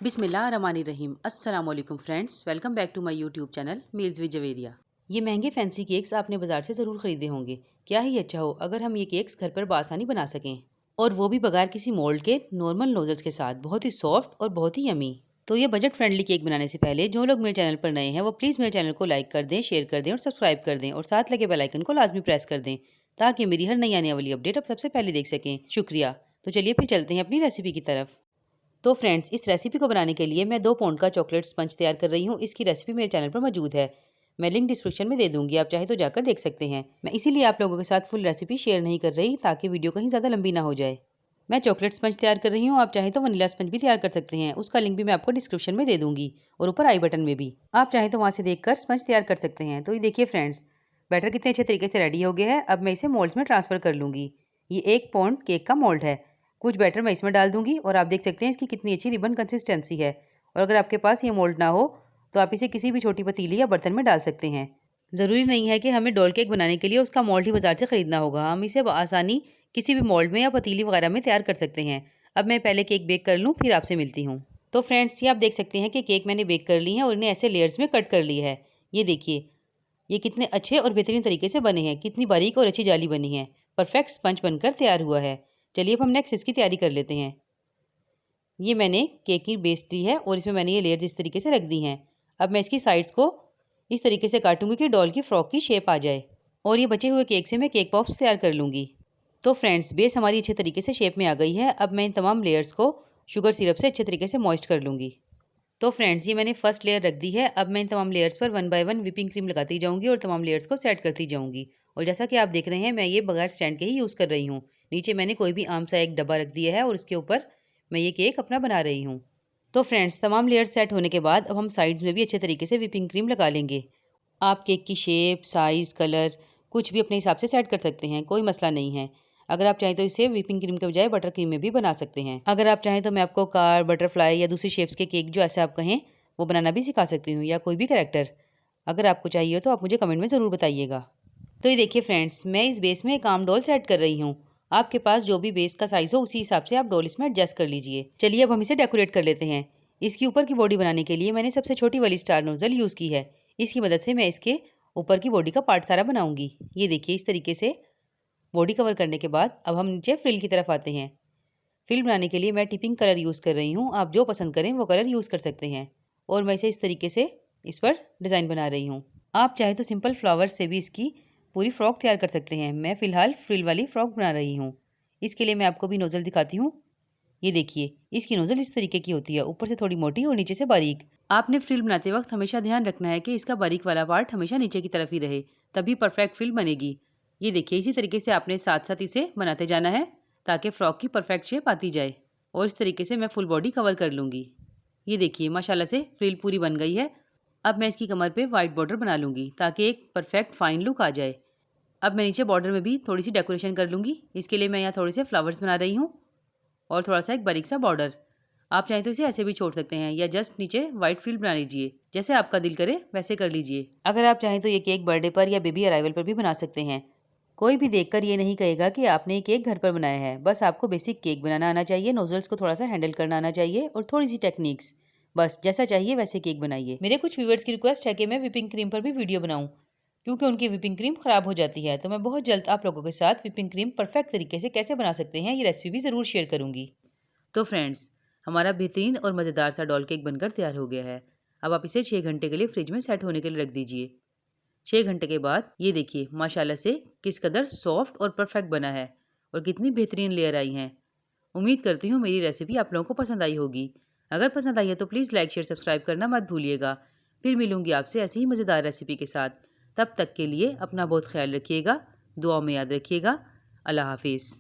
बिस्मिल्लाहिर्रहमानिर्रहीम। अस्सलाम वालेकुम friends, welcome back to my YouTube channel meals with Javeria. ये महंगे फैंसी केक्स आपने बाजार से ज़रूर ख़रीदे होंगे। क्या ही अच्छा हो अगर हम ये केक्स घर पर बआसानी बना सकें, और वो भी बगैर किसी मोल्ड के नॉर्मल नोजल्स के साथ, बहुत ही सॉफ्ट और बहुत ही यमी। तो ये बजट फ्रेंडली केक बनाने से पहले जो लोग मेरे चैनल पर नए हैं वो प्लीज़ मेरे चैनल को लाइक कर दें, शेयर कर दें और सब्सक्राइब कर दें, और साथ लगे बेल आइकन को लाजमी प्रेस कर दें ताकि मेरी हर नई आने वाली अपडेट आप सबसे पहले देख सकें। शुक्रिया। तो चलिए फिर चलते हैं अपनी रेसिपी की तरफ। तो फ्रेंड्स, इस रेसिपी को बनाने के लिए मैं 2 पाउंड का चॉकलेट स्पंज तैयार कर रही हूँ। इसकी रेसिपी मेरे चैनल पर मौजूद है, मैं लिंक डिस्क्रिप्शन में दे दूंगी, आप चाहे तो जाकर देख सकते हैं। मैं इसीलिए आप लोगों के साथ फुल रेसिपी शेयर नहीं कर रही ताकि वीडियो कहीं ज़्यादा लंबी ना हो जाए। मैं चॉकलेट स्पंज तैयार कर रही हूँ, आप चाहे तो वनीला स्पंज भी तैयार कर सकते हैं, उसका लिंक भी मैं आपको डिस्क्रिप्शन में दे दूंगी और ऊपर आई बटन में भी, आप चाहे तो वहाँ से देखकर स्पंज तैयार कर सकते हैं। तो ये देखिए फ्रेंड्स, बैटर कितने अच्छे तरीके से रेडी हो गया है। अब मैं इसे मोल्ड्स में ट्रांसफ़र कर लूँगी। ये 1 पाउंड केक का मोल्ड है। कुछ बैटर मैं इसमें डाल दूंगी और आप देख सकते हैं इसकी कितनी अच्छी रिबन कंसिस्टेंसी है। और अगर आपके पास ये मोल्ड ना हो तो आप इसे किसी भी छोटी पतीली या बर्तन में डाल सकते हैं। ज़रूरी नहीं है कि हमें डोल केक बनाने के लिए उसका मोल्ड ही बाजार से ख़रीदना होगा, हम इसे आसानी किसी भी मोल्ड में या पतीली वगैरह में तैयार कर सकते हैं। अब मैं पहले केक बेक कर लूँ, फिर आपसे मिलती हूँ। तो फ्रेंड्स, ये आप देख सकते हैं कि केक मैंने बेक कर ली है और इन्हें ऐसे लेयर्स में कट कर लिया है। ये देखिए, ये कितने अच्छे और बेहतरीन तरीके से बने हैं, कितनी बारीक और अच्छी जाली बनी है, परफेक्ट स्पंज बनकर तैयार हुआ है। चलिए अब हम नेक्स्ट इसकी तैयारी कर लेते हैं। ये मैंने केक की बेस ली है और इसमें मैंने ये लेयर्स इस तरीके से रख दी हैं। अब मैं इसकी साइड्स को इस तरीके से काटूंगी कि डॉल की फ्रॉक की शेप आ जाए, और ये बचे हुए केक से मैं केक पॉप्स तैयार कर लूँगी। तो फ्रेंड्स, बेस हमारी अच्छे तरीके से शेप में आ गई है। अब मैं इन तमाम लेयर्स को शुगर सिरप से अच्छे तरीके से मॉइस्ट कर लूँगी। तो फ्रेंड्स, ये मैंने फर्स्ट लेयर रख दी है। अब मैं इन तमाम लेयर्स पर 1 बाय 1 व्हिपिंग क्रीम लगाती जाऊँगी और तमाम लेयर्स को सेट करती जाऊँगी। और जैसा कि आप देख रहे हैं, मैं ये बगैर स्टैंड के ही यूज़ कर रही हूँ। नीचे मैंने कोई भी आम सा एक डब्बा रख दिया है और उसके ऊपर मैं ये केक अपना बना रही हूँ। तो फ्रेंड्स, तमाम लेयर्स सेट होने के बाद अब हम साइड्स में भी अच्छे तरीके से व्हिपिंग क्रीम लगा लेंगे। आप केक की शेप, साइज़, कलर कुछ भी अपने हिसाब से सेट कर सकते हैं, कोई मसला नहीं है। अगर आप चाहें तो इसे व्हिपिंग क्रीम के बजाय बटर क्रीम में भी बना सकते हैं। अगर आप चाहें तो मैं आपको कार, बटरफ्लाई या दूसरी शेप्स के केक, जो ऐसे आप कहें, वो बनाना भी सिखा सकती हूँ, या कोई भी कैरेक्टर। अगर आपको चाहिए हो तो आप मुझे कमेंट में ज़रूर बताइएगा। तो ये देखिए फ्रेंड्स, मैं इस बेस में एक आम डॉल सेट कर रही हूँ। आपके पास जो भी बेस का साइज़ हो उसी हिसाब से आप डॉल इसमें एडजस्ट कर लीजिए। चलिए अब हम इसे डेकोरेट कर लेते हैं। इसकी ऊपर की बॉडी बनाने के लिए मैंने सबसे छोटी वाली स्टार नोज़ल यूज़ की है। इसकी मदद से मैं इसके ऊपर की बॉडी का पार्ट सारा बनाऊंगी। ये देखिए, इस तरीके से बॉडी कवर करने के बाद अब हम नीचे फ्रिल की तरफ आते हैं। फ्रिल बनाने के लिए मैं टिपिंग कलर यूज़ कर रही हूँ, आप जो पसंद करें वो कलर यूज़ कर सकते हैं। और मैं इसे इस तरीके से इस पर डिज़ाइन बना रही हूँ। आप चाहे तो सिंपल फ्लावर्स से भी इसकी पूरी फ्रॉक तैयार कर सकते हैं। मैं फ़िलहाल फ्रिल वाली फ्रॉक बना रही हूँ। इसके लिए मैं आपको भी नोज़ल दिखाती हूँ। ये देखिए, इसकी नोज़ल इस तरीके की होती है, ऊपर से थोड़ी मोटी और नीचे से बारीक। आपने फ्रिल बनाते वक्त हमेशा ध्यान रखना है कि इसका बारीक वाला पार्ट हमेशा नीचे की तरफ ही रहे, तभी परफेक्ट फ्रिल बनेगी। ये देखिए, इसी तरीके से आपने साथ साथ इसे बनाते जाना है ताकि फ्रॉक की परफेक्ट शेप आती जाए। और इस तरीके से मैं फुल बॉडी कवर कर लूँगी। ये देखिए, माशाल्लाह से फ्रिल पूरी बन गई है। अब मैं इसकी कमर पे वाइट बॉर्डर बना लूँगी ताकि एक परफेक्ट फाइन लुक आ जाए। अब मैं नीचे बॉर्डर में भी थोड़ी सी डेकोरेशन कर लूँगी। इसके लिए मैं यहाँ थोड़े से फ्लावर्स बना रही हूँ और थोड़ा सा एक बारीक सा बॉर्डर। आप चाहें तो इसे ऐसे भी छोड़ सकते हैं या जस्ट नीचे वाइट फ्रिल बना लीजिए, जैसे आपका दिल करे वैसे कर लीजिए। अगर आप चाहें तो ये केक बर्थडे पर या बेबी अराइवल पर भी बना सकते हैं। कोई भी देखकर ये नहीं कहेगा कि आपने ये केक घर पर बनाया है। बस आपको बेसिक केक बनाना आना चाहिए, नोजल्स को थोड़ा सा हैंडल करना आना चाहिए और थोड़ी सी टेक्निक्स। बस जैसा चाहिए वैसे केक बनाइए। मेरे कुछ व्यूअर्स की रिक्वेस्ट है कि मैं व्हिपिंग क्रीम पर भी वीडियो बनाऊं, क्योंकि उनकी व्हिपिंग क्रीम ख़राब हो जाती है। तो मैं बहुत जल्द आप लोगों के साथ व्हिपिंग क्रीम परफेक्ट तरीके से कैसे बना सकते हैं ये रेसिपी भी ज़रूर शेयर करूँगी। तो फ्रेंड्स, हमारा बेहतरीन और मज़ेदार सा डॉल केक बनकर तैयार हो गया है। अब आप इसे 6 घंटे के लिए फ्रिज में सेट होने के लिए रख दीजिए। 6 घंटे के बाद ये देखिए, माशाल्लाह से किस कदर सॉफ्ट और परफेक्ट बना है और कितनी बेहतरीन लेयर आई हैं। उम्मीद करती हूँ मेरी रेसिपी आप लोगों को पसंद आई होगी। अगर पसंद आई है तो प्लीज़ लाइक, शेयर, सब्सक्राइब करना मत भूलिएगा। फिर मिलूंगी आपसे ऐसी ही मज़ेदार रेसिपी के साथ। तब तक के लिए अपना बहुत ख्याल रखिएगा, दुआ में याद रखिएगा। अल्लाह हाफिज़।